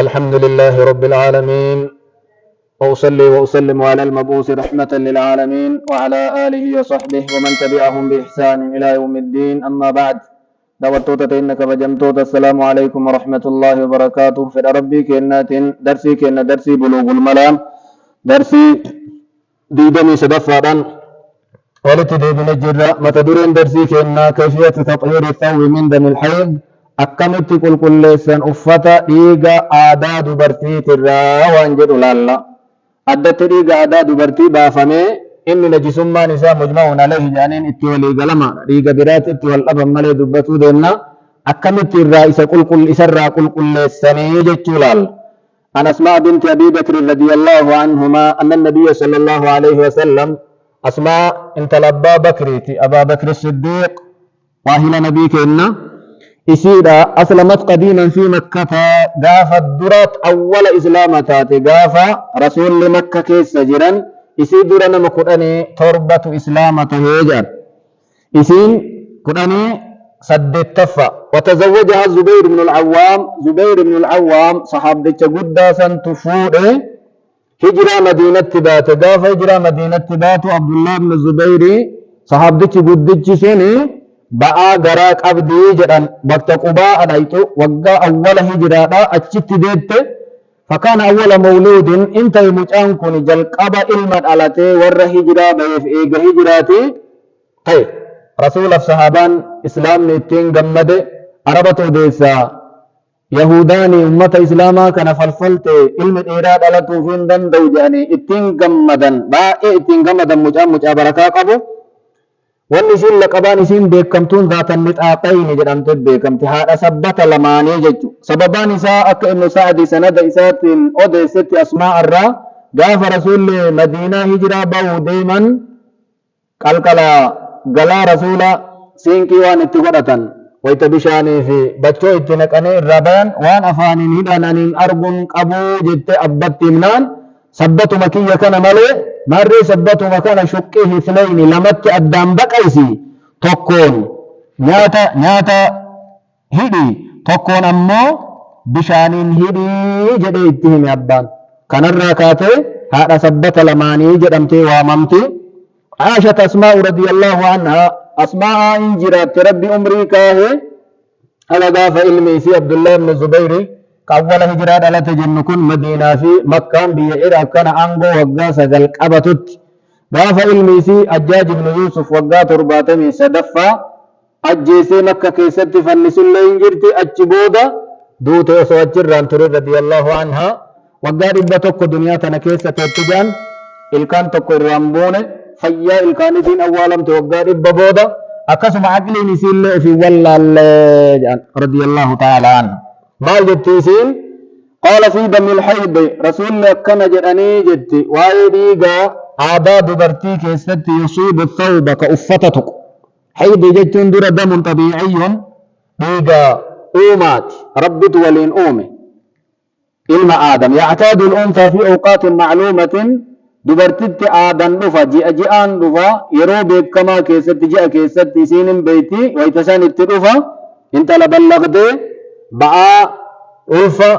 الحمد لله رب العالمين، وأصلي وأسلم على المبعوث رحمة للعالمين وعلى آله وصحبه ومن تبعهم بإحسان إلى يوم الدين. أما بعد، دوتوتا إنك فجمتوتا السلام عليكم ورحمة الله وبركاته. في ربي كأنات درسي كأن درسي بلوغ الملام درسي ديدني سدفادا ولتدي بنجرة متدورين درسي كأن كيفية تطهير الثوب من دم الحيض. akkamitti qulqulleessan uffata dhiiga aadaa dubartii tirraa waan jedhu laalla. Addatti dhiiga aadaa dubartii baafamee inni najisummaan isaa mujma'uun alayhi jedhaniin itti walii galamaadha. Dhiiga biraatti itti wal dhaban malee dubbatuu deemna. Akkamitti irraa isarraa qulqulleessanii jechuu laalla. An Asmaa binti Abii Bakr radiyallahu anhumaa anna nabiyya sallallahu alayhi wa sallam Asmaa intala Abbaa Bakriiti, Abaa Bakri Siddiiq waahila nabii kenna. إسيرا أسلمت قديما في مكة غافة درات أول إسلامتات غافة رسول مكة كيس سجرا إسيدرا نمكراني تربة إسلامة هيجر إسين كراني سدت تفا وتزوجها زبير بن العوام. زبير بن العوام صحابة جدا سنتفور هجرة مدينة تبات غافة هجرة مدينة تبات عبد الله بن الزبير صحابة جدا سنة ba'aa garaa qabdii jedhan bakka qubaa adaytu waggaa awwala hijiraadha achitti deette. Fakkaana awwala mawluudin intay mucaan kun jalqaba ilma dhalatee warra hijiraa ba'eef eega hijiraati ta'e. Rasuulaaf sahaabaan islaamni ittiin gammade arabatu odeessaa yahudaanii ummata islaamaa kana falfalte ilmi dheeraa dhalatuuf hin danda'u jedhanii ittiin gammadan, baay'ee ittiin gammadan. Mucaa barakaa qabu. Wanni isiin laqabaan isiin beekamtuun zaatan mixaaxayni jedhamte beekamti, haadha sabbata lamaanii jechuudha. Sababaan isaa akka Ibnu Sa'di sanada isaatiin odeessetti Asmaa irraa gaafa rasuulli Madiinaa hijiraa bahuu deeman qalqala galaa rasuula siinqii waan itti godhatan wayita bishaanii fi bachoo itti naqanii irraa bayan waan afaaniin hidhananiin arguun qabuu jette abbatti himnaan sabbatuma kiyya kana malee marree sabbatuma kana shuqqii hisnayni lamatti addaan baqaysi, tokkoon nyaata hidhi tokkoon ammoo bishaaniin hidhii jedhee itti hime abbaan. Kanarraa kaatee haadha sabbata lamaanii jedhamtee waamamti. Aishat Asmaa'u radiyallahu anhaa, Asmaa'aa in jiraatte rabbi umrii kaahee ala gaafa ilmi isii Abdullah ibn Zubayri awwala hijiraa dhalate jennu kun Madiinaa fi Makkaan biyya Iraaq kana aangoo waggaa 9 qabatutti gaafa ilmi isii Ajjaaj ibn Yuusuf waggaa 73 ajjeesee Makka keessatti fannisullee hin jirti. Achi booda duute osoo achirraan ture radiyallahu anhaa. Waggaa 100 duniyaa tana keessa teetti jaan ilkaan tokko irraan buune fayyaa ilkaanitiin awwaalamte waggaa 100 booda. Akkasuma aqliin isiillee ofii wallaallee jaan radiyallahu ta'ala anhu. maal jetti isiin qaala fi damil haydi rasuulli akkana jedhanii jetti waa'ee dhiigaa aadaa dubartii keessatti yusiibu thawba ka uffata tuqu. Haydi jechuun dura damun xabiiciyyun dhiiga uumaati rabbitu waliin uume ilma aadam yactaadu al-unthaa fi awqaatin macluumatin dubartitti aadan dhufa ji'a ji'aan dhufa yeroo beekamaa keessatti ji'a keessatti isiinin beeyti wayita san itti dhufa intala ballaqdee ba'aa ulfa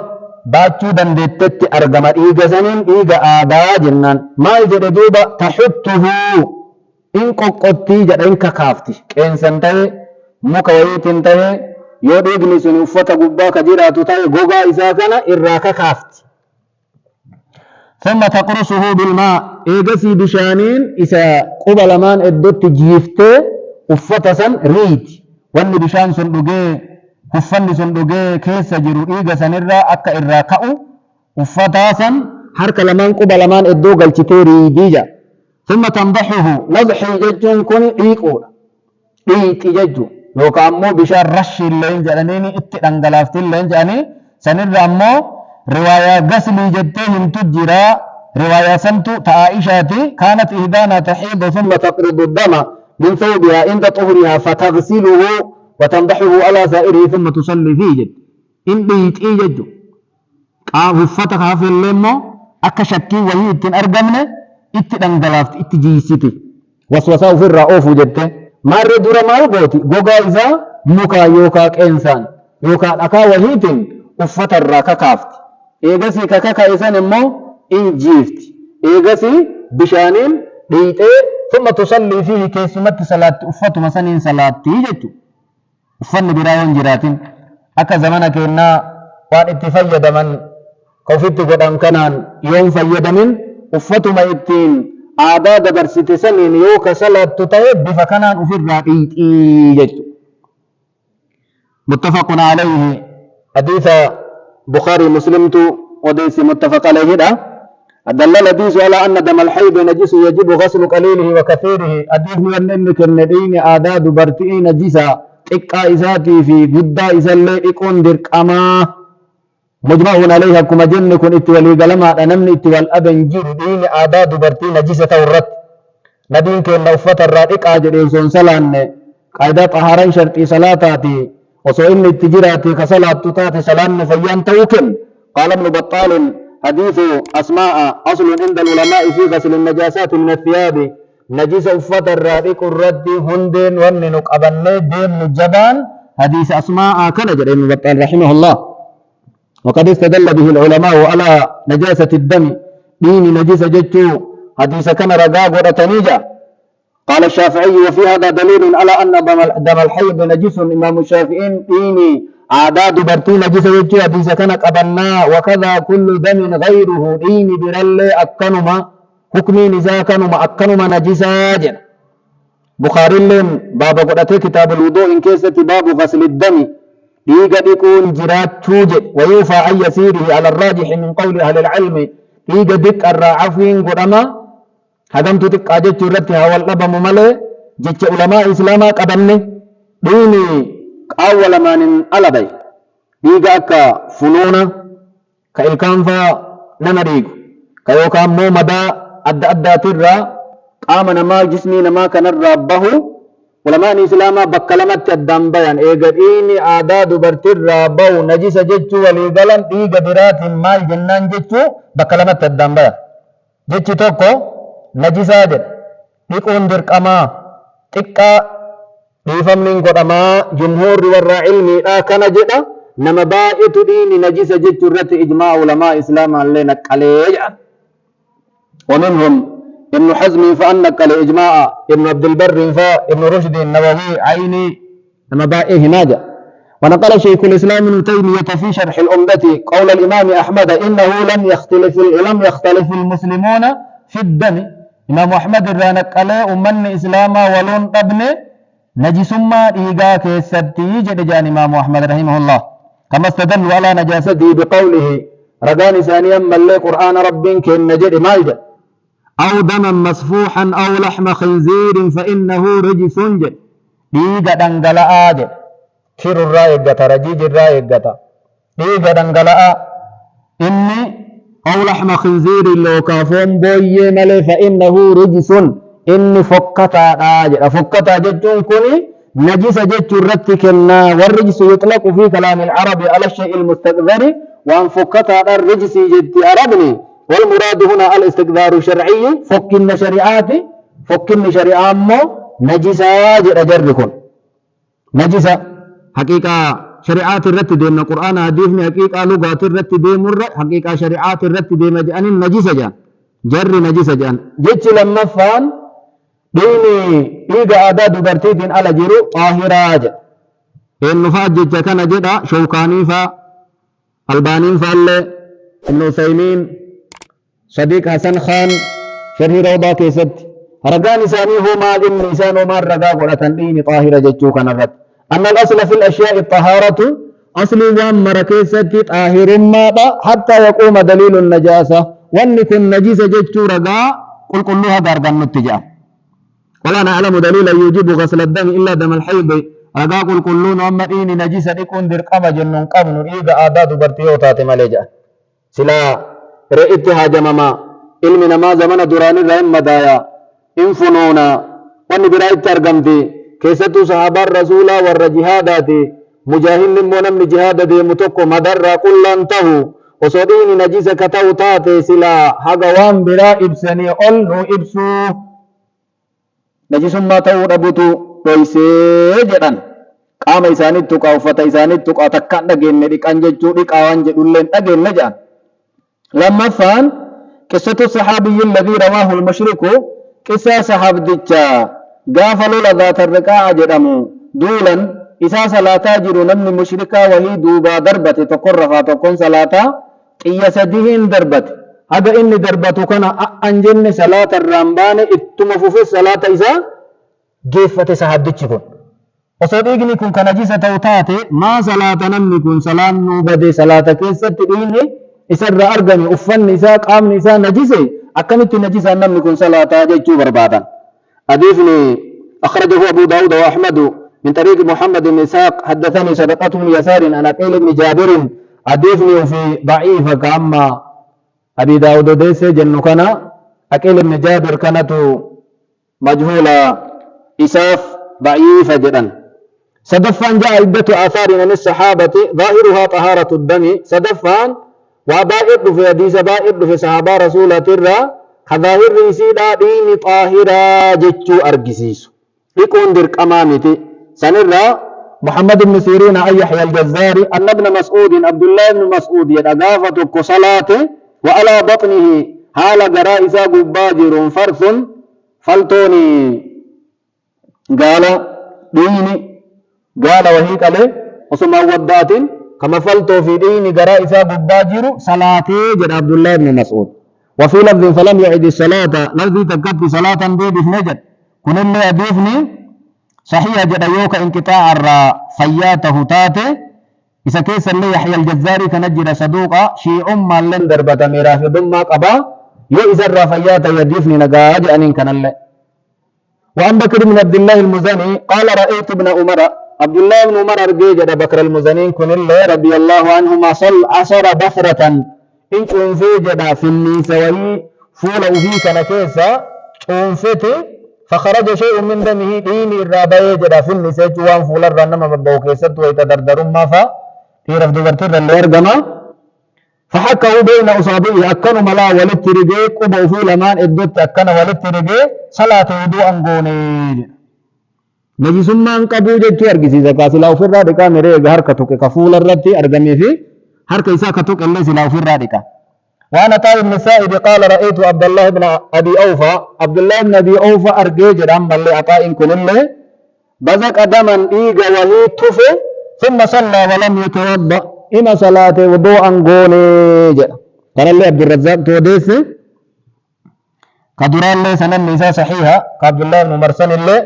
baachuu dandeettetti argama. Dhiiga saniin dhiiga aadaa jennaan. Maal jedhe duuba taxuttuhu in qoqqottii jedha in kakaafti. Qeensan ta'e muka wayiitiin ta'e yoo dhiigni sun uffata gubbaa ka jiraatu ta'e gogaa isaa kana irraa kakaafti. ثم تقرصه بالماء إيجسي بشانين إسا قبل مان إدوت جيفته uffata ريد وان بشان سندوغي uffanni sun dhugee keessa jiru dhiiga sanirraa akka irraa ka'u uffataa san harka lamaan quba lamaan iddoo galchitee riidija. Thumma tandahuhu nadhii jechuun kun dhiiquudha, dhiiqi jechuu yookaan ammoo bishaan rashii illee jedhanii itti dhangalaafti illee jedhanii sanirra ammoo riwaayaa gaslii jettee himtu jira. Riwaayaa santu ta'aishaati kaanat ihdaana tahiidu thumma taqridu dama min thawbiha inda tuhriha fataghsiluhu وتنضحه على سائره ثم تصلي فيه جد إن بيت إيجد قاف فتح في الليمو أكشكي وهي إتن أرقمنا إتن أنقلافت إتجيسيتي وسوساو في الرؤوف جدت مار دورا مال قوتي قوغا إذا مكا يوكاك إنسان يوكاك أكا وهي إتن uffata irraa kakaafti. إيجاسي كاكا إسان إمو إنجيفت إيجاسي بشانين ديتي ثم تصلي فيه كيسمت صلاة أفت مسنين صلاة تيجتو أفن برايون جراتين أكا زمانك إنا وان اتفيد من كوفيت قدام كانان يوم فيد من أفت ما اتين عادة درست سنين يوكا صلاة تطيب بفكانان أفر رائيت إيجتو متفق عليه حديث بخاري مسلم وديس متفق عليه ده دل الحديث على أن دم الحيض نجس يجب غسل قليله وكثيره حديث من أنك الندين آداد برتئي نجسا تقا إساتي في قدا إسالي إكون درك أما مجمع عليها كما جنكن اتوالي قلما أنمني اتوال أبن جير دين آداد برتئي نجسة ورد ندين كن نوفت الرائق آجر إنسان سلان قاعدة طهارين شرطي صلاتاتي وسو إن التجراتي كصلاة تتاتي سلان فيان توكن قال ابن بطال حديث أسماء أصل عند العلماء في غسل النجاسات من الثياب نجس أفت الرائق الرد هندين وننك أبنى دين الجبان حديث أسماء كان جرى ابن بطال رحمه الله وقد استدل به العلماء على نجاسة الدم دين نجس جتو حديث كان رقاق ورتنيجا قال الشافعي وفي هذا دليل على أن دم الحيض نجس إمام الشافعي ديني عادات برتين نجس جتو حديث كان قبلنا وكذا كل دم غيره ديني برلي أكنما حكمي نزاكنما أكنما نجسا جن بخاري لين باب قرأت كتاب الوضوء إن كيست باب غسل الدم ديغا يكون جرات توجد ويوفى أن يسيره على الراجح من قول أهل العلم ديغا ديك الرعفين قرأما هدمت ديك أجت رتي هوال لبا ممالي جتش علماء إسلاما قبلني ديني أول ما ننقلبي ديغا أكا فنونا كإلكانفا نمريق كيوكا مو مدى أدى أدى ترى قام نما جسمي نما كان الرابه علماء إسلاما بكلمت الدنبيان إيغديني آداد برتر رابو نجس جتشو وليغلن إيغا برات مال جنان جتشو بكلمت الدنبيان جتشو توكو نجسا جد نيكون درك أما تكا ديفم من قد أما جمهور والرا علمي كان جدا نما بائت ديني نجس جتشو رت إجماع علماء إسلاما لنك عليه ومنهم ابن حزم فأنك الإجماع ابن عبد البر ابن رشد النووي عيني مبائه ناجا ونقل شيخ الإسلام ابن تيمية في شرح الأمة قول الإمام أحمد إنه لم يختلف المسلمون في الدم إمام أحمد الرانك على أمن إسلاما ولون ابن نجسما إيقا كيستي جدجان إمام أحمد رحمه الله كما استدلوا على نجاسته بقوله رقان ثانيا من قرآن رب كن نجد مالجا أو دما مسفوحا أو لحم خنزير فإنه رجس جد ديغا دنگلاء جد كير الرايقة رجيج الرايقة ديغا دنگلاء إني أو لحم خنزير لو كافون بوي ملي فإنه رجس إني فكتا جد فكتا جدون كوني نجس جد رتكنا والرجس يطلق في كلام العرب على الشيء المستقذر وأن فكتا الرجس جد أربني والمراد هنا الاستقذار شرعي فكن شريعة مو نجسا جركن نجسا حقيقة شريعات الرت دين القرآن حديث من حقيقة لغات الرت دين مر حقيقة شريعات الرت دين مجان النجسة جان جر نجسة جان جيتش لما فان ديني إيجا آداد برتيتين على جرو طاهراج إن نفاج جيتش كان جدا شوكاني فا البانين فالله إنه سيمين صديق حسن خان شرح روضة كيست رقان إساني هو مال إن إسانه مال رقا قرأة دين طاهرة جتشو كان الرد أن الأصل في الأشياء الطهارة أصل وان مركيست طاهر ماذا حتى يقوم دليل النجاسة وأن يكون نجيس جتشو رقا قل كلها دارقا نتجاه ولا نعلم دليلا يوجب غسل الدم إلا دم الحيض رقا قل كلون أما إني نجيسة يكون درقم جنون قبن إيقا آداد برتيوتات مليجا سلا رئيت هاجمما علمنا ما زمن دوران الرحم مدايا انفنونا ونبرايت ترقمتي كيستو صحابة الرسول والرجهاداتي مجاهد نمونم جهاد دي متوكو مدر قل لانتهو وصديني نجيس كتاو تاتي سلا حقوان برا إبساني قل نو إبسو نجيس ما تاو ربطو ويسي جدن قام إساني تقا وفتا إساني تقا تكا نجين نديك أنججو ديك آوان جدولين أجين نجان لما فان قصة الصحابي الذي رواه المشرك قصة صحابتها قافلوا لذات الرقاع جرموا دولا إسا صلاة جروا نمن مشركا وهي دوبا دربة تقرفا تكون صلاة إيا سديهن دربة هذا إني دربة كان أنجن صلاة الرمبان اتمفو في صلاة إسا جيفة صحابتكم وصديقني كن كنجيسة توتاتي ما صلاة نمني كن صلاة نوبدي صلاة كيسة إني إسر أرغني أفن نساء قام نساء نجيسي أكملت نجيسة نمني كن صلاة جيجو بربادا أضيفني أخرجه أبو داود وأحمد من طريق محمد بن إسحاق حدثني صدقته يسار أنا قيل بن جابر أضيفني في ضعيف كأما أبي داود ديس جنو كان أقيل بن جابر كانت مجهولة إساف ضعيفة جدا صدفان جاء عدة آثار من الصحابة ظاهرها طهارة الدم صدفان وبائد في حديث بائد في صحابة رسول الله كظاهر رسيدا دين طاهرة جتشو أرجسيس يكون درك أمامتي سنرى محمد بن سيرين أي يحيى الجزاري أن ابن مسعود عبد الله بن مسعود يتغافت كصلاته وعلى بطنه حال جرائز قباجر فرث فلتوني قال ديني قال وهيك عليه وسمى ودات كما فلتو في ديني جرائز قباجر صلاتي جد عبد الله بن مسعود وفي لفظ فلم يعد الصلاة لفظ تكت صلاة بيد نجد كن اللي أضيفني صحيح جد يوك انقطاع فياته تاته إذا كيس اللي يحيى الجزاري كنجد صدوقا شيء أما لن دربة ميراث ضمّا قبا يو إذا الرافياته يضيفني نقاج أنين كان اللي وعن بكر بن عبد الله المزني قال رأيت ابن عمر عبد الله بن عمر أرجيج بكر المزني كن اللي رضي الله عنهما صل عشر بثرة إن في جدا في النسوي فول أفيك نكيسا أنفتي فخرج شيء من دمه دين الرابع جدا في النساء جوان فول الرنم ببوكيسة ويتدردر ما فا في رفض برتر الليرجما فحكه بين أصابعه أكن ملا ولت رجيك قبو في لمان إدت أكن ولت رجيك صلاة وضوء أنقوني نجي ثم أنقبو جدت أرجسي زكاسي لا أفر رادكا مريق هركتك كفول الرتي أرجمي في هرك إساكتك اللي سلا أفر رادكا وأنا طالب بن سائب قال رأيت عبد الله بن أبي أوفى عبد الله بن أبي أوفى أرجيج رام بل عطاء كن الله بزك أدما إيجا وهي تفي ثم صلى ولم يتوضأ إما صلاة وضوءا قونيج قال الله عبد الرزاق توديس كدران الله سنن نساء صحيحة كعبد الله بن مرسل الله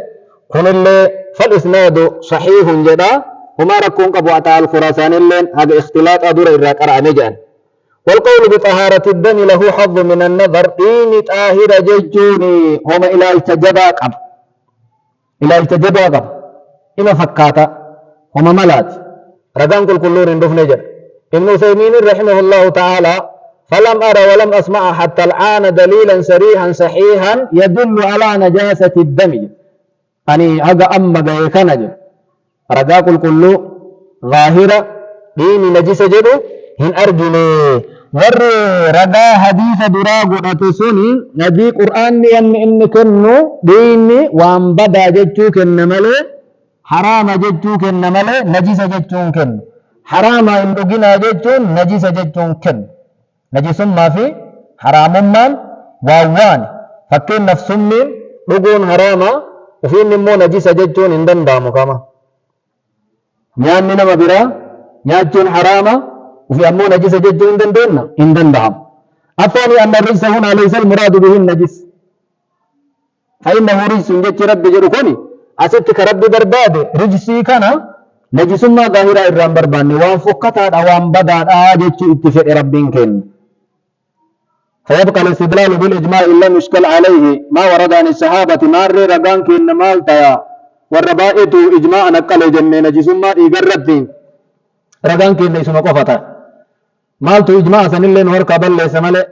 كن الله فالإسناد صحيح جدا وما ركون قبو عطاء الخراسان الله هذا اختلاط أدور إراك أرعنجان والقول بطهارة الدم له حظ من النظر إن طاهر ججوني هم إلى التجبا قب إلى التجبا قب إما فكاتا هم ملات رقم كل رندف نجر ابن عثيمين رحمه الله تعالى فلم أرى ولم أسمع حتى الآن دليلا صريحا صحيحا يدل على نجاسة الدم أني هذا أما جايكنج رقاق كل ظاهرة دين نجس جدو hin argine warri ragaa hadiisa duraa godhate suni nabii qur'aanni inni kennu diinni waan badaa jechuu kenna malee haraama jechuu kenna malee najisa jechuun kennu haraama hin dhuginaa jechuun najisa jechuun kennu najisummaa fi haraamummaan waan fakkeenyaaf summiin dhuguun haraama ofiin immoo najisa jechuun hin danda'amu kama nyaanni nama biraa nyaachuun haraama وفي أمو نجس جد إن دندهم الثاني أن الرجس هنا ليس المراد به النجس فإنه رجس جد رب جركني أستك رب برباد رجسي كان نجس ما ظاهرة الرام برباني وان فكتات أوان بدات آجت اتفق ربين كن فيبقى الاستدلال بالإجماع إلا مشكل عليه ما ورد عن الصحابة مار رقان كن مالتيا والربائط إجماع نقل جنة نجس ما إيقربين رقان كن ليس مقفتا مالتو إجماع سنلين ورقا بل ليس ملئ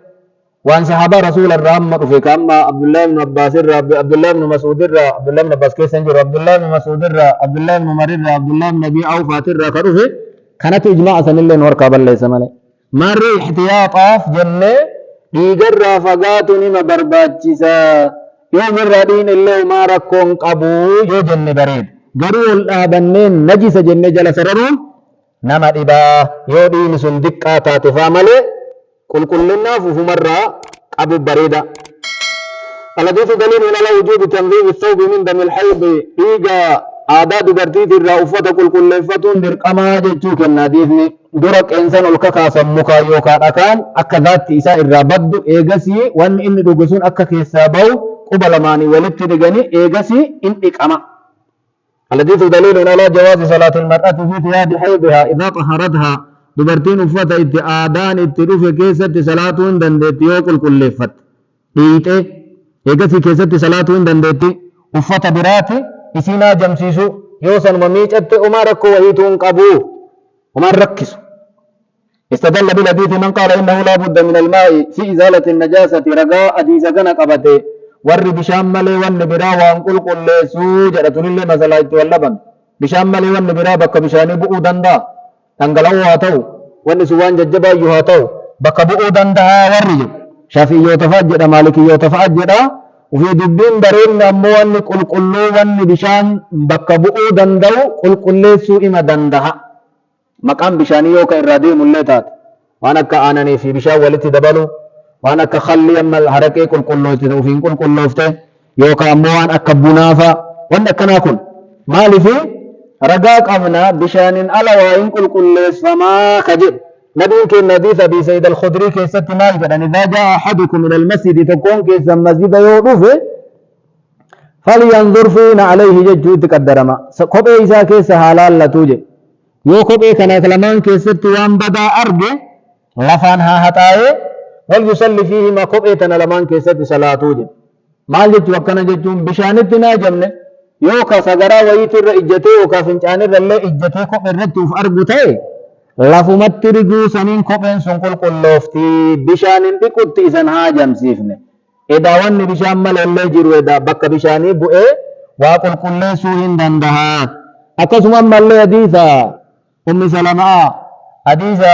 وان صحابة رسول الرحمة في كاما عبد الله بن عباس عبد الله بن مسعود عبد الله بن عباس كيسنجر عبد الله بن مسعود عبد الله بن مرير عبد الله بن أبي أوفى كروفي كانت إجماع سنلين ورقا بل ليس ملئ مر احتياط آف جنة ديگر فقات نما برباچسا يوم الردين اللي ما ركون قبو يو جنة بريد قروا الآبنين نجس جنة جلس ررون nama dhibaa yoo dhiini sun diqqaa taate faa malee كل الناف مرة أبو بريدة. الحديث دليل على وجوب تنظيف الثوب من دم الحيض إيجا عادات برتيت الرأفة كل لفتون درقما جتشوك الناديثني درك إنسان الكاكا سموكا يوكا أكان أكذات إساء الرابد إيجاسي وان إني دوغسون أكا كيسابو قبل ماني ولبت دقاني إيجاسي إن إقاما. الحديث دليل على جواز صلاة المرأة في ثياب حيضها إذا طهرتها دبرتين أفتا آدان اتروف كيسة صلاة دندت يوكل كل لفت إيته إيجاسي كيسة صلاة دندت أفتا براتي إسينا جمسيسو يوسن مميجت أمارك وهيتون قبو ومن ركسو. استدل بالحديث من قال إنه لا بد من الماء في إزالة النجاسة رجاء أديس كان قبته ور بشامل والنبرا وانقل قل سوجرة لله مثلا واللبن بشامل والنبرا بك بشاني بؤو دندا تنقلوا هاتو والنسوان ججبا يهاتو بك بؤو دندا ورجو شافي يوتفاجد مالكي يوتفاجد وفي دبين برين أموان قل وان بشان بك بؤو دندو قل سوء ما دندها مقام بشاني يوكا إرادي ملتات وانا كآنني في بشان ولتي دبلو وانا كخلي أما الحركة كل وفين كل وفته يوكا أموان أكبنافا وانا كناكل مالي في رقاق أمنا بشان ألا وإن كل فما خجر نبيك النبيث أبي سيد الخدري كيست مالك أن إذا جاء أحدكم من المسجد تكون كيس المسجد يوضوفه فلينظر فينا عليه ججو تقدرما كوبي إذا كيس حلال لتوجه يو كوبي كانت لمن كيست وان بدا أرجه لفانها هتاي وليصلي فيهما كوبي تنا لمن كيست صلاة توجه مال جت وكنا جتون بشانتنا جمنه يو كسجرا ويتر إجته وكافنجان الرلا إجته كوبي رتوف أرجوته lafumatti riguu saniin kopheen sun qulqulloofti bishaanin dhiqutti isan haa jamsiifne edaa wanni bishaan malallee jiru edaa bakka bishaanii bu'ee waa qulqulleessuu hin dandaha. Akkasuma mallee hadiisa ummi salamaa hadiisa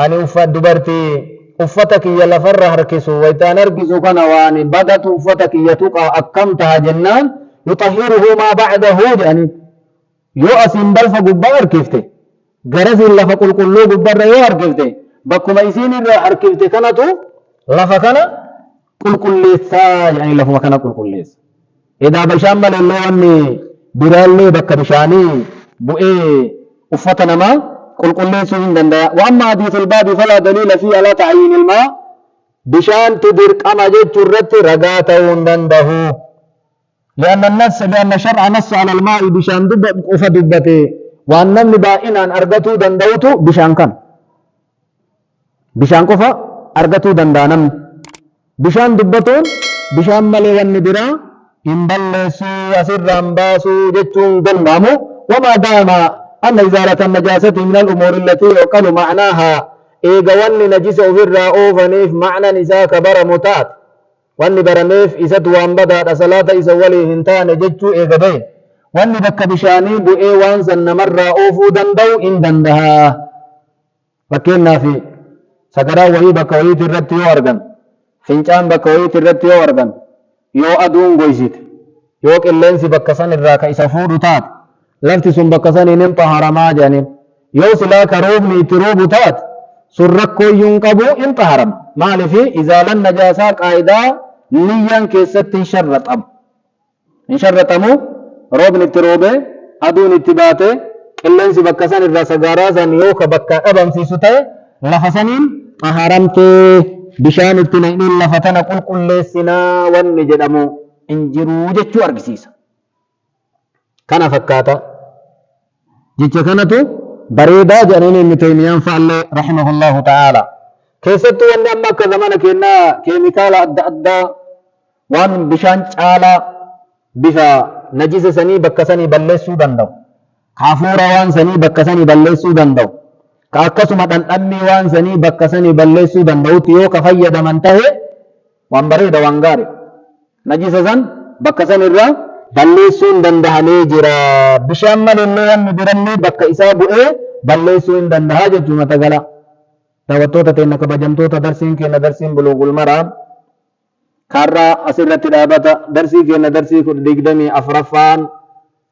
ani dubartii uffata kiyya lafarra harkisu waytaan harkisu kana waan badatu uffata kiyya tuqaa akkam taha jennaan yutahiruhu maa ba'dahu jedhani yoo asiin balfa gubbaa harkifte garas lafa qulqulluu gubbarra yoo harkifte bakkuma isiin irra harkifte kanatu lafa kana qulqulleessaa jedhanii lafuma kana qulqulleessa. Edaa bishaan malallee wanni biraallee bakka bishaanii bu'ee uffata namaa qulqulleessuu hin danda'a. Wa amma hadiisul baabi falaa daliila fi alaa ta'yiinil maa bishaantu dirqama jechuu irratti ragaa ta'uu hin danda'u. لأن الشرع نص على الماء بشان دبته waan namni baay'inaan argatuu danda'utu bishaan kan bishaan qofa argatuu danda'a namni bishaan dubbatuun bishaan malee wanni biraa hin balleessuu asirraan baasuu jechuun danda'amu wamaa daama anna izaalata najaasati min al-umuuri allatii yuqalu ma'naahaa eega wanni najisa ofirraa oofaniif ma'naan isaa ka baramu taate wanni barameef isatu waan badaadha salaata isa walii hin taane jechuu eega bahe wanni bakka bishaanii bu'ee waan san namarraa oofuu danda'u hin dandaha. Fakkeenyaaf sagaraa wayii bakka wayiitti irratti yoo argan fincaan bakka wayiitti irratti yoo argan yoo aduun goysite yoo qilleensi bakka san irraa ka isa fuudhu taate lafti sun bakka saniin hin xaharamaa jedhaniin yoo silaa ka roobni itti roobu taate sun rakkooyyuu hin qabu hin xaharama. Maaliif izaalan najaasaa qaayidaa niyyaan keessatti hin sharraxamu roobni itti roobe aduun itti baate qilleensi bakka san irraa sagaaraa san yoo ka bakka dhabamsiisu ta'e lafa saniin xaharamtee bishaan itti naqniin lafa tana qulqulleessinaa wanni jedhamu hin jiru jechuu argisiisa. Kana fakkaata jecha kanatu bareedaa jedhaniin Ibnu Taymiyaan fa'allee rahimahullahu ta'ala keessattuu wanni amma akka zamana kennaa keemikaala adda addaa waan bishaan caalaa bifa najisa sanii bakka sanii balleessuu danda'u kaafuura waan sanii bakka sanii balleessuu danda'u ka akkasuma dhandhamni waan sanii bakka sanii balleessuu danda'utti yoo ka fayyadaman ta'e waan bareeda waan gaarii najisa san bakka san irraa balleessuun danda'amee jira. Bishaan malallee wanni birallee bakka isaa bu'ee balleessuu hin danda'a jechuu mata gala. Daawwattoota teenya kabajamtoota darsiin keenya darsiin Buluugul Maraam karraa asirratti dhaabata darsii keenya darsii 24ffaan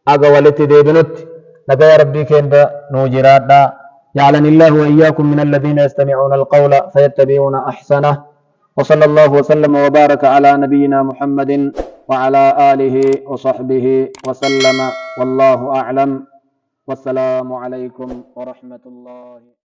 aga walitti deebinutti nagaya rabbii keenya nuu jiraadhaa جعلني الله وإياكم من الذين يستمعون القول فيتبعون أحسنه. وصلى الله وسلم وبارك على نبينا محمد وعلى آله وصحبه وسلم، والله أعلم. والسلام عليكم ورحمة الله.